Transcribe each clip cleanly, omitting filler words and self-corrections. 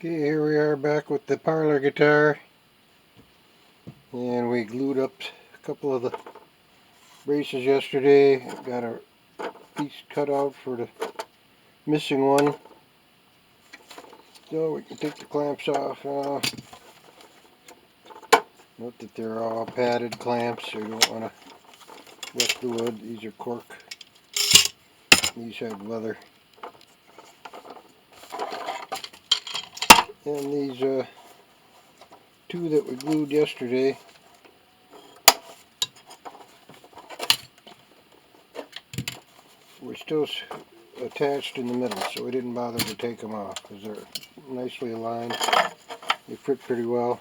Okay, here we are back with the Parlor guitar, and we glued up a couple of the braces yesterday. Got a piece cut out for the missing one, so we can take the clamps off now. Note that they're all padded clamps, so you don't want to wet the wood. These are cork. These have leather. And these two that we glued yesterday, were still attached in the middle, so we didn't bother to take them off because they're nicely aligned. They fit pretty well.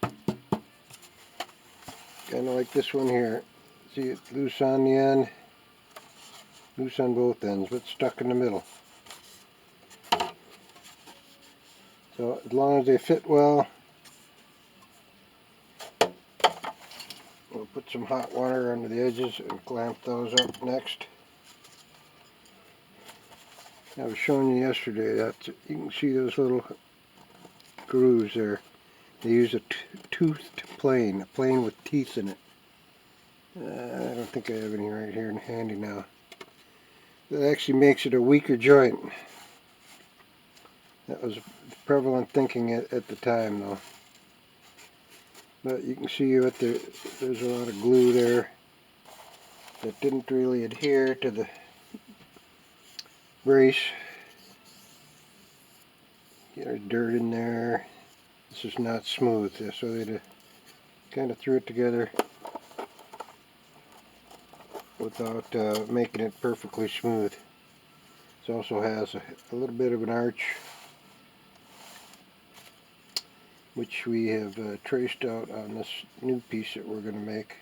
Kind of like this one here. See, it's loose on the end, loose on both ends, but stuck in the middle. So as long as they fit well, we'll put some hot water under the edges and clamp those up next. I was showing you yesterday that you can see those little grooves there. They use a toothed plane, a plane with teeth in it. I don't think I have any right here handy now. That actually makes it a weaker joint. That was prevalent thinking at the time, though. But you can see what there's a lot of glue there that didn't really adhere to the brace. There's dirt in there. This is not smooth, so they kind of threw it together without making it perfectly smooth. This also has a little bit of an arch, which we have traced out on this new piece that we're going to make.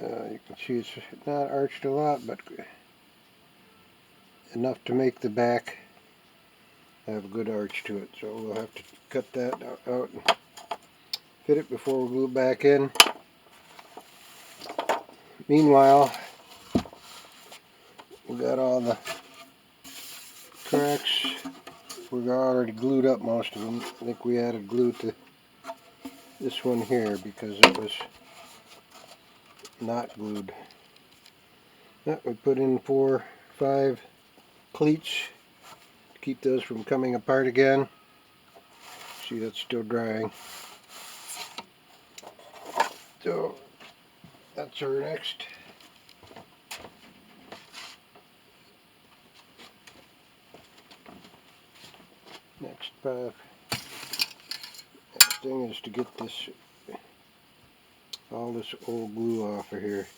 You can see it's not arched a lot, but enough to make the back have a good arch to it. So we'll have to cut that out and fit it before we glue it back in. Meanwhile, we got all the cracks. We've already glued up most of them. I think we added glue to this one here because it was not glued. We put in 4 or 5 cleats to keep those from coming apart again. See, that's still drying. So that's our next path. Next thing is to get all this old glue off of here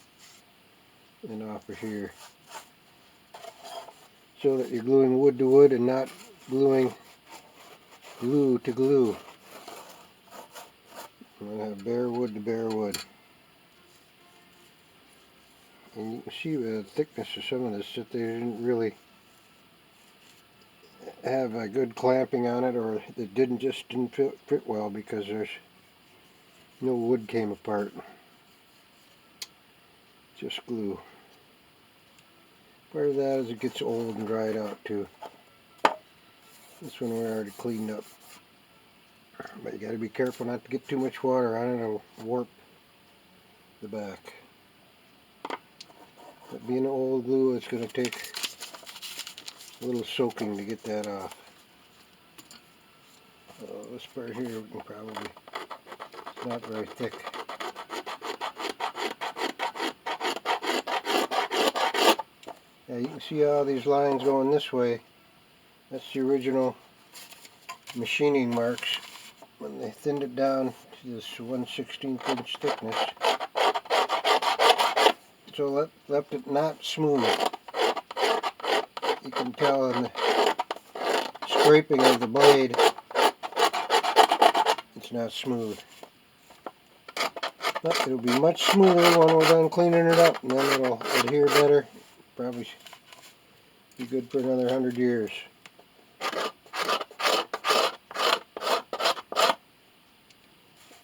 and off of here, so that you're gluing wood to wood and not gluing glue to glue. I'm going to have bare wood to bare wood. And you can see the thickness of some of this, that they didn't really have a good clamping on it, or it didn't fit well because there's no wood came apart. Just glue. Part of that is it gets old and dried out too. This one we already cleaned up. But you got to be careful not to get too much water on it, it'll warp the back. But being old glue, it's going to take a little soaking to get that off. This part here we can probably, it's not very thick. Yeah, you can see all these lines going this way. That's the original machining marks when they thinned it down to this 1/16 inch thickness. So left it not smooth. You can tell in the scraping of the blade, it's not smooth. But it'll be much smoother when we're done cleaning it up, and then it'll adhere better. Probably be good for another 100 years.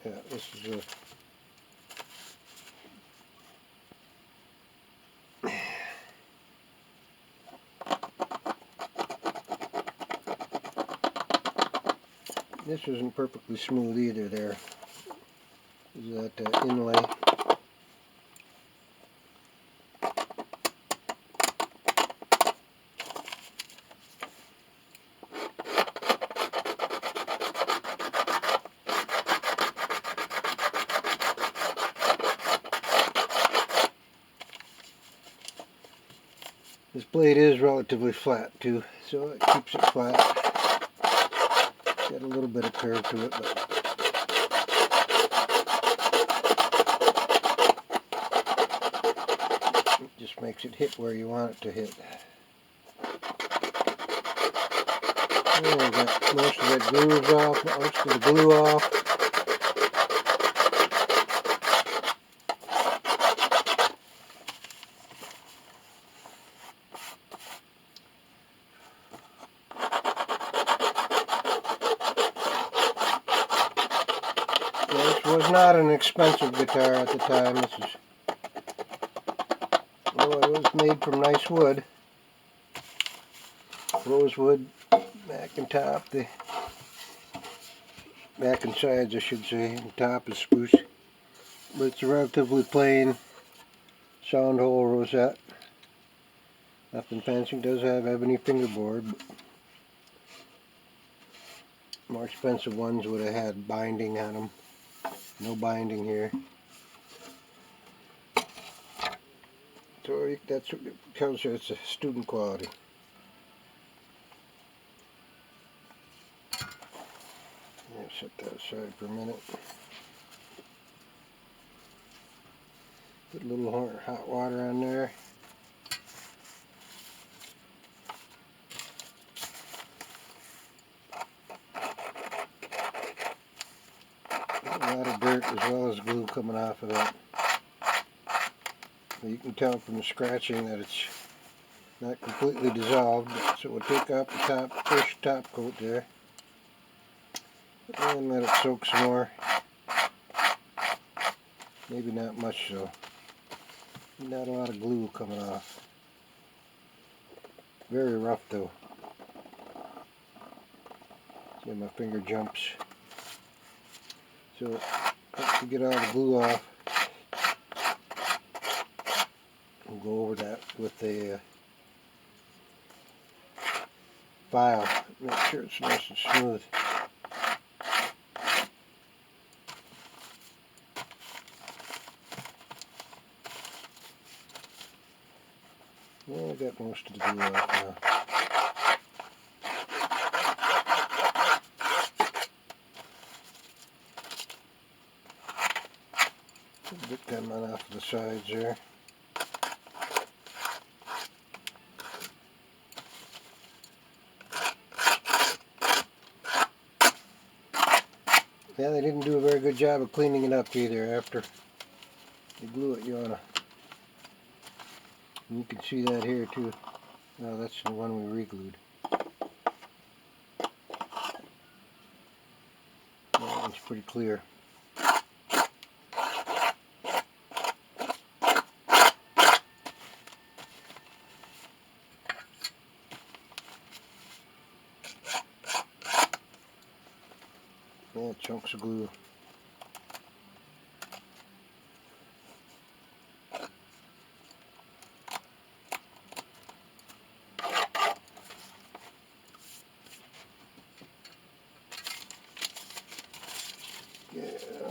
Yeah, this is This isn't perfectly smooth either there. Is that inlay. This blade is relatively flat too, so it keeps it flat. It's got a little bit of curve to it, but it just makes it hit where you want it to hit. There we got most of that grooves off, most of the glue off. This was not an expensive guitar at the time. This is, well, it was made from nice wood. Rosewood, back and top, the back and sides I should say, and top is spruce. But it's a relatively plain sound hole rosette. Nothing fancy. It does have ebony fingerboard. But more expensive ones would have had binding on them. No binding here. So that's what tells you it's a student quality. Set that aside for a minute. Put a little hot water on there. A lot of dirt as well as glue coming off of that. You can tell from the scratching that it's not completely dissolved, so we'll take off the first top coat there and let it soak some more. Maybe not much so. Not a lot of glue coming off. Very rough though. See, my finger jumps. So once you get all the glue off, we'll go over that with a file. Make sure it's nice and smooth. Well, I got most of the glue off now. A bit coming off the sides there. Yeah, they didn't do a very good job of cleaning it up either after you glue it. You can see that here too. Oh, that's the one we re-glued. That one's pretty clear. Yeah, chunks of glue. Yeah,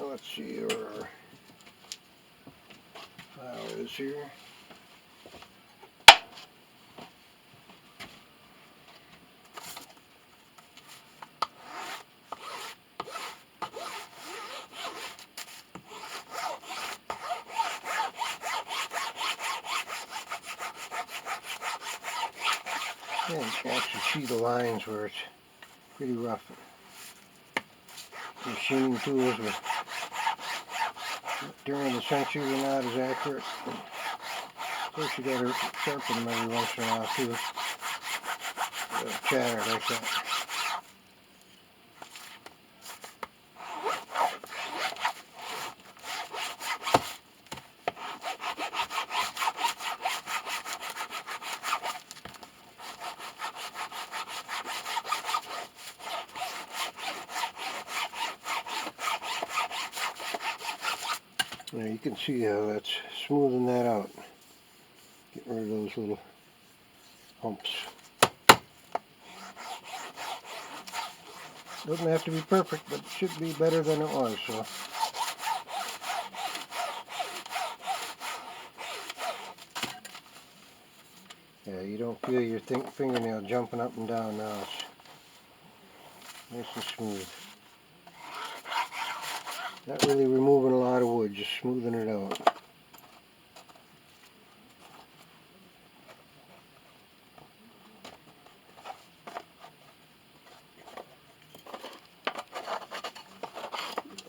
let's see where our file is here. Yeah, you can actually see the lines where it's pretty rough. Machining tools were, during the century, were not as accurate. Of course, you gotta sharpen them every once in a while too. Chatter like that. Now you can see how that's smoothing that out. Get rid of those little humps. Doesn't have to be perfect, but it should be better than it was. So. Yeah, you don't feel your fingernail jumping up and down now. It's nice and smooth. Not really removing a lot of wood, just smoothing it out.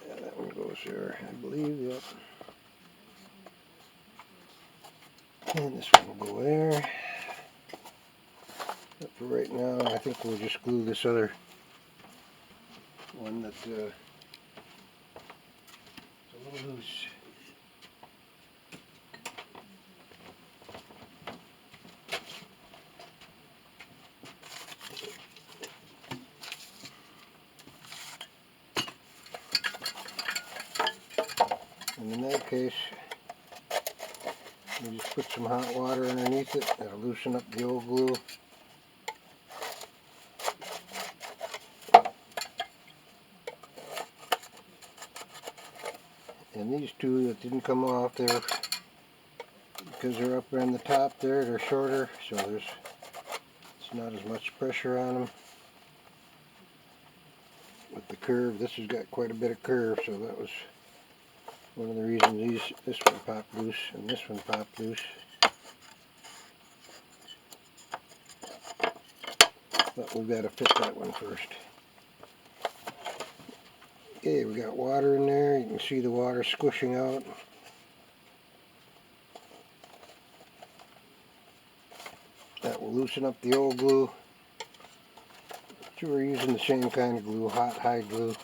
Yeah, that one goes there, I believe, yep. And this one will go there. But for right now, I think we'll just glue this other one that is a little loose. And in that case, you just put some hot water underneath it. That'll loosen up the old glue. And these two that didn't come off there, because they're up on the top there, they're shorter, so it's not as much pressure on them. With the curve, this has got quite a bit of curve, so that was one of the reasons this one popped loose and this one popped loose. But we've got to fit that one first. Okay, we got water in there. You can see the water squishing out. That will loosen up the old glue. So we're using the same kind of glue, hot hide glue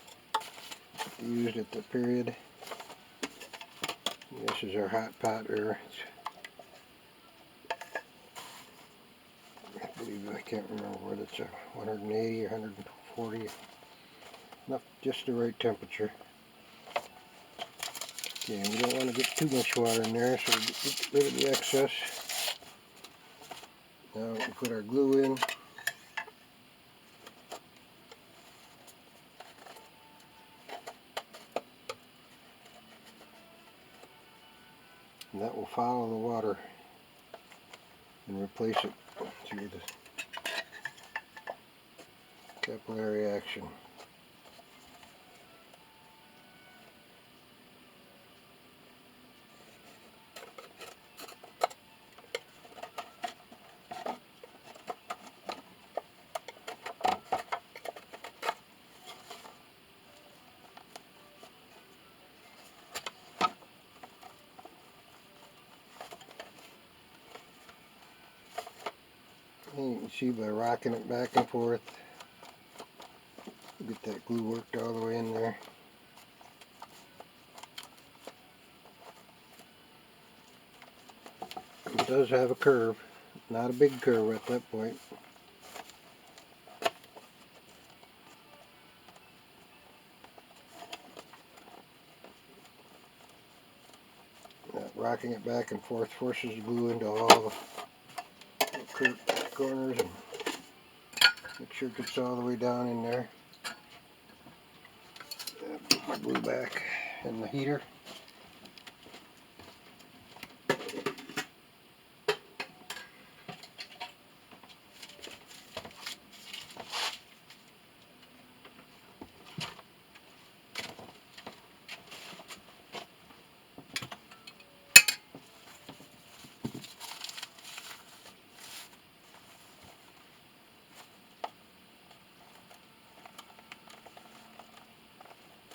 used at the period. And this is our hot pot there. I believe, I can't remember whether it's a 180 or 140. Enough, just the right temperature. Okay, we don't want to get too much water in there, so we get rid of the excess. Now we put our glue in. And that will follow the water and replace it through the capillary action. And you can see by rocking it back and forth, get that glue worked all the way in there. It does have a curve, not a big curve at that point. Rocking it back and forth forces the glue into all the corners and make sure it gets all the way down in there. Put my glue back in the heater.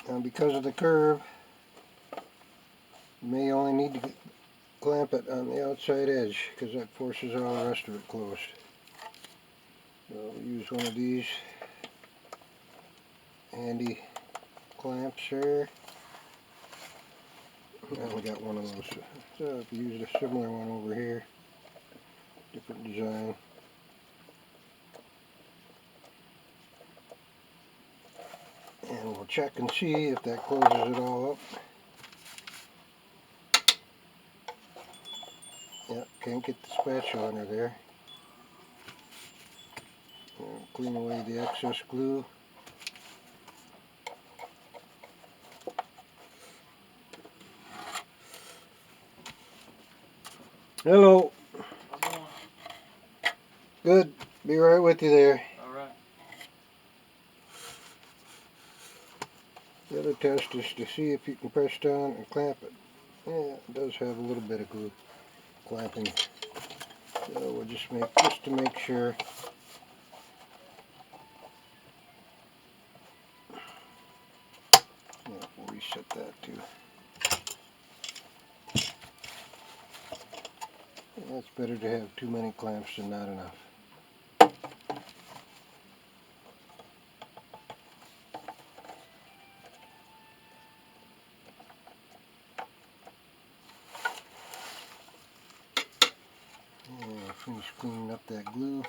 Now because of the curve, you may only need to clamp it on the outside edge because that forces all the rest of it closed. So we'll use one of these handy clamps here. I only got one of those. So if you use a similar one over here, different design. And we'll check and see if that closes it all up. can't get the spatula under there. Clean away the excess glue. Hello. Good. Be right with you there. Alright. The other test is to see if you can press down and clamp it. Yeah, it does have a little bit of glue clamping. So we'll just to make sure. Yeah, we'll reset that too. Yeah, it's better to have too many clamps than not enough. Yeah, finish cleaning up that glue.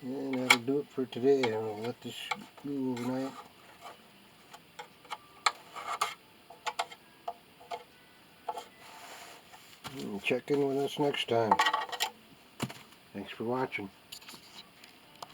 And that'll do it for today. I'll let this glue overnight. And check in with us next time. Thanks for watching.